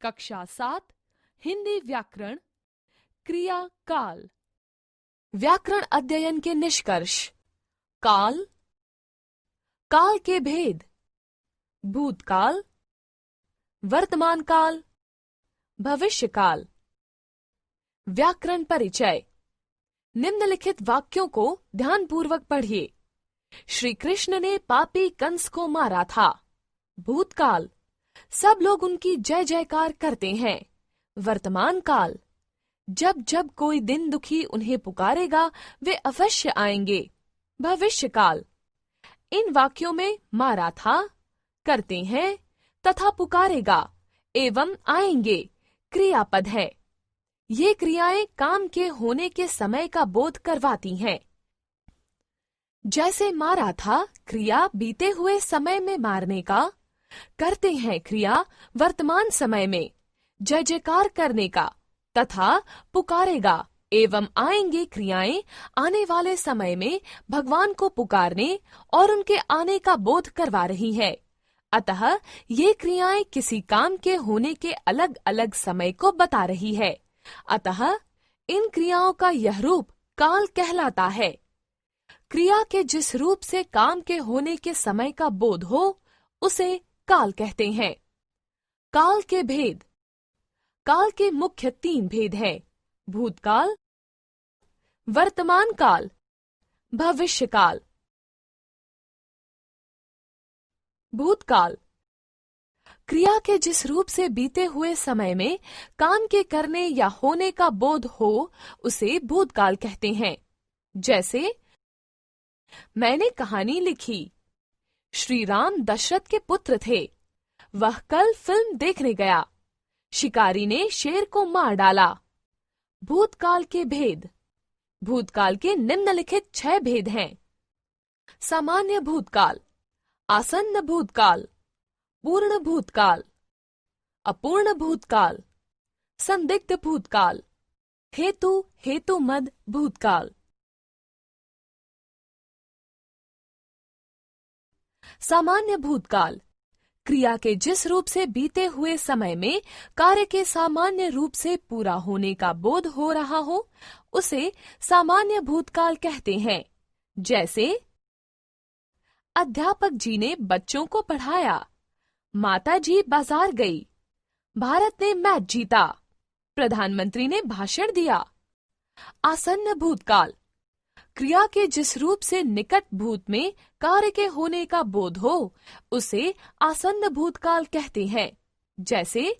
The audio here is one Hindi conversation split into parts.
कक्षा 7 हिंदी व्याकरण क्रिया काल। व्याकरण अध्ययन के निष्कर्ष। काल, काल के भेद, भूतकाल, वर्तमान काल, भविष्य काल। व्याकरण परिचय। निम्नलिखित वाक्यों को ध्यानपूर्वक पढ़िए। श्री कृष्ण ने पापी कंस को मारा था। भूतकाल, सब लोग उनकी जय जयकार करते हैं। वर्तमान काल, जब जब कोई दिन दुखी उन्हें पुकारेगा वे अवश्य आएंगे। भविष्य काल, इन वाक्यों में मारा था, करते हैं तथा पुकारेगा एवं आएंगे क्रियापद है। ये क्रियाएं काम के होने के समय का बोध करवाती हैं। जैसे मारा था क्रिया बीते हुए समय में मारने का, करते हैं क्रिया वर्तमान समय में जय जयकार करने का तथा पुकारेगा एवं आएंगे क्रियाएं आने वाले समय में भगवान को पुकारने और उनके आने का बोध करवा रही है। अतः ये क्रियाएं किसी काम के होने के अलग अलग समय को बता रही है। अतः इन क्रियाओं का यह रूप काल कहलाता है। क्रिया के जिस रूप से काम के होने के समय का बोध हो उसे काल कहते हैं। काल के भेद। काल के मुख्य 3 भेद हैं: भूतकाल, वर्तमान काल, भविष्य काल। भूतकाल, क्रिया के जिस रूप से बीते हुए समय में काम के करने या होने का बोध हो उसे भूतकाल कहते हैं। जैसे मैंने कहानी लिखी। श्री राम दशरथ के पुत्र थे। वह कल फिल्म देखने गया। शिकारी ने शेर को मार डाला। भूतकाल के भेद। भूतकाल के निम्नलिखित 6 भेद हैं: सामान्य भूतकाल, आसन्न भूतकाल, पूर्ण भूतकाल, अपूर्ण भूतकाल, संदिग्ध भूतकाल, हेतु हेतुमद भूतकाल। सामान्य भूतकाल, क्रिया के जिस रूप से बीते हुए समय में कार्य के सामान्य रूप से पूरा होने का बोध हो रहा हो उसे सामान्य भूतकाल कहते हैं। जैसे अध्यापक जी ने बच्चों को पढ़ाया। माता जी बाजार गई। भारत ने मैच जीता। प्रधानमंत्री ने भाषण दिया। आसन्न भूतकाल, क्रिया के जिस रूप से निकट भूत में कार्य के होने का बोध हो उसे आसन्न भूतकाल कहते हैं। जैसे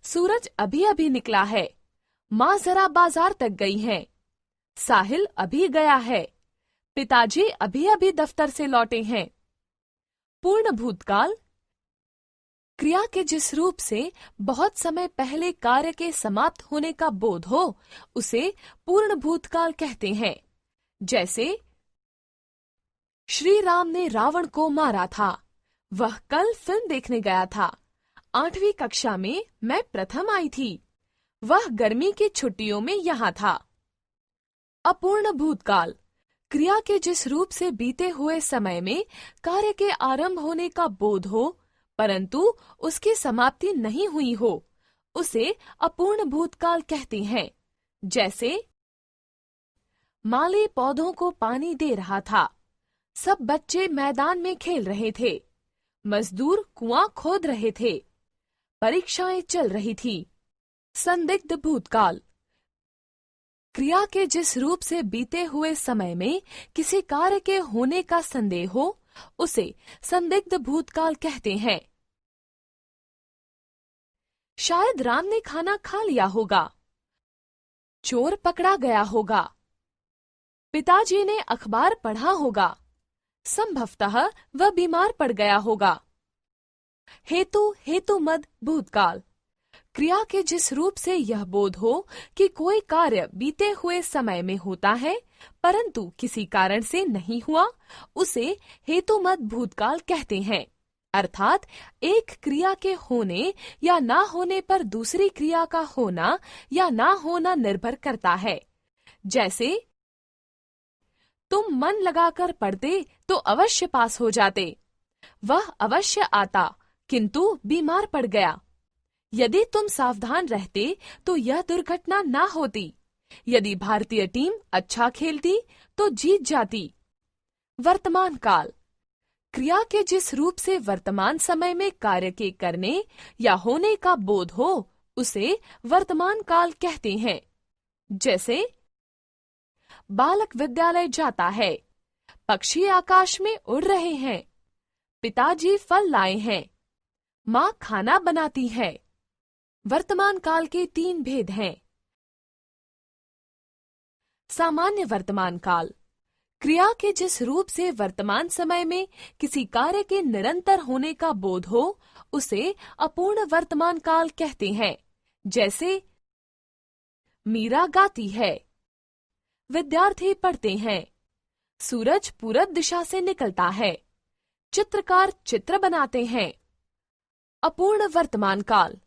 सूरज अभी अभी निकला है। माँ जरा बाजार तक गई हैं। साहिल अभी गया है। पिताजी अभी अभी दफ्तर से लौटे हैं। पूर्ण भूतकाल, क्रिया के जिस रूप से बहुत समय पहले कार्य के समाप्त होने का बोध हो उसे पूर्ण भूतकाल कहते हैं। जैसे श्री राम ने रावण को मारा था। वह कल फिल्म देखने गया था। 8वीं कक्षा में मैं प्रथम आई थी। वह गर्मी की छुट्टियों में यहाँ था। अपूर्ण भूतकाल, क्रिया के जिस रूप से बीते हुए समय में कार्य के आरंभ होने का बोध हो परंतु उसकी समाप्ति नहीं हुई हो उसे अपूर्ण भूतकाल कहते हैं। जैसे माली पौधों को पानी दे रहा था। सब बच्चे मैदान में खेल रहे थे। मजदूर कुआं खोद रहे थे। परीक्षाएं चल रही थी। संदिग्ध भूतकाल, क्रिया के जिस रूप से बीते हुए समय में किसी कार्य के होने का संदेह हो उसे संदिग्ध भूतकाल कहते हैं। शायद राम ने खाना खा लिया होगा। चोर पकड़ा गया होगा। पिताजी ने अखबार पढ़ा होगा। संभवतः वह बीमार पड़ गया होगा। हेतु हेतुमद भूतकाल, क्रिया के जिस रूप से यह बोध हो कि कोई कार्य बीते हुए समय में होता है परंतु किसी कारण से नहीं हुआ उसे हेतुमद भूतकाल कहते हैं। अर्थात एक क्रिया के होने या ना होने पर दूसरी क्रिया का होना या ना होना निर्भर करता है। जैसे तुम मन लगाकर पढ़ते तो अवश्य पास हो जाते। वह अवश्य आता किंतु बीमार पड़ गया। यदि तुम सावधान रहते तो यह दुर्घटना ना होती। यदि भारतीय टीम अच्छा खेलती तो जीत जाती। वर्तमान काल, क्रिया के जिस रूप से वर्तमान समय में कार्य के करने या होने का बोध हो उसे वर्तमान काल कहते हैं। जैसे बालक विद्यालय जाता है, पक्षी आकाश में उड़ रहे हैं, पिताजी फल लाए हैं, माँ खाना बनाती है। वर्तमान काल के 3 भेद हैं। सामान्य वर्तमान काल, क्रिया के जिस रूप से वर्तमान समय में किसी कार्य के निरंतर होने का बोध हो उसे अपूर्ण वर्तमान काल कहते हैं। जैसे मीरा गाती है, विद्यार्थी पढ़ते हैं, सूरज पूरब दिशा से निकलता है, चित्रकार चित्र बनाते हैं। अपूर्ण वर्तमान काल,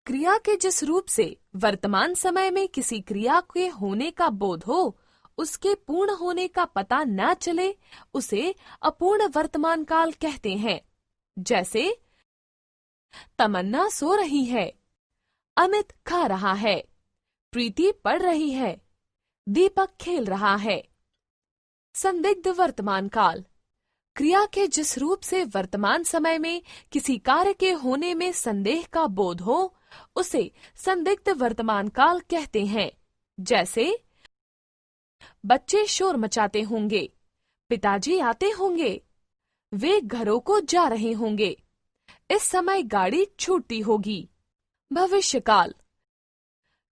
क्रिया के जिस रूप से वर्तमान समय में किसी क्रिया के होने का बोध हो उसके पूर्ण होने का पता न चले उसे अपूर्ण वर्तमान काल कहते हैं। जैसे तमन्ना सो रही है, अमित खा रहा है, प्रीति पढ़ रही है, दीपक खेल रहा है। संदिग्ध वर्तमान काल, क्रिया के जिस रूप से वर्तमान समय में किसी कार्य के होने में संदेह का बोध हो उसे संदिग्ध वर्तमान काल कहते हैं। जैसे बच्चे शोर मचाते होंगे, पिताजी आते होंगे, वे घरों को जा रहे होंगे, इस समय गाड़ी छूटती होगी। भविष्यकाल,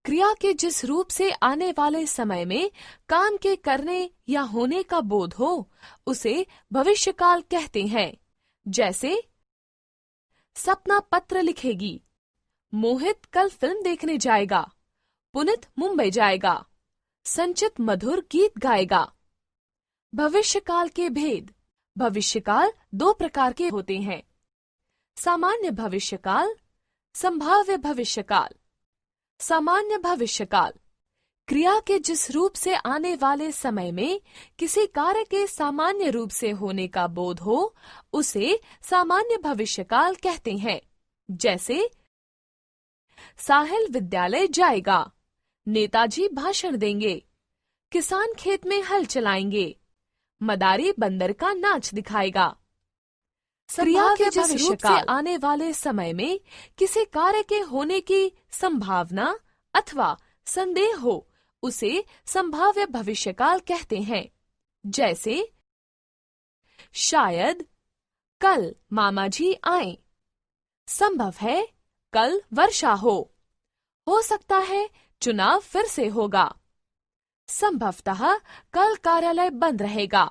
क्रिया के जिस रूप से आने वाले समय में काम के करने या होने का बोध हो उसे भविष्यकाल कहते हैं। जैसे सपना पत्र लिखेगी, मोहित कल फिल्म देखने जाएगा, पुनित मुंबई जाएगा, संचित मधुर गीत गाएगा। भविष्यकाल के भेद, भविष्यकाल 2 प्रकार के होते हैं। सामान्य भविष्यकाल, संभाव्य भविष्यकाल। सामान्य भविष्यकाल, क्रिया के जिस रूप से आने वाले समय में किसी कार्य के सामान्य रूप से होने का बोध हो उसे सामान्य भविष्यकाल कहते हैं। जैसे साहिल विद्यालय जाएगा, नेताजी भाषण देंगे, किसान खेत में हल चलाएंगे, मदारी बंदर का नाच दिखाएगा। क्रिया के जिस रूप से आने वाले समय में किसी कार्य के होने की संभावना अथवा संदेह हो उसे संभाव्य भविष्यकाल कहते हैं। जैसे शायद कल मामा जी आए, संभव है कल वर्षा हो सकता है चुनाव फिर से होगा, संभवतः कल कार्यालय बंद रहेगा।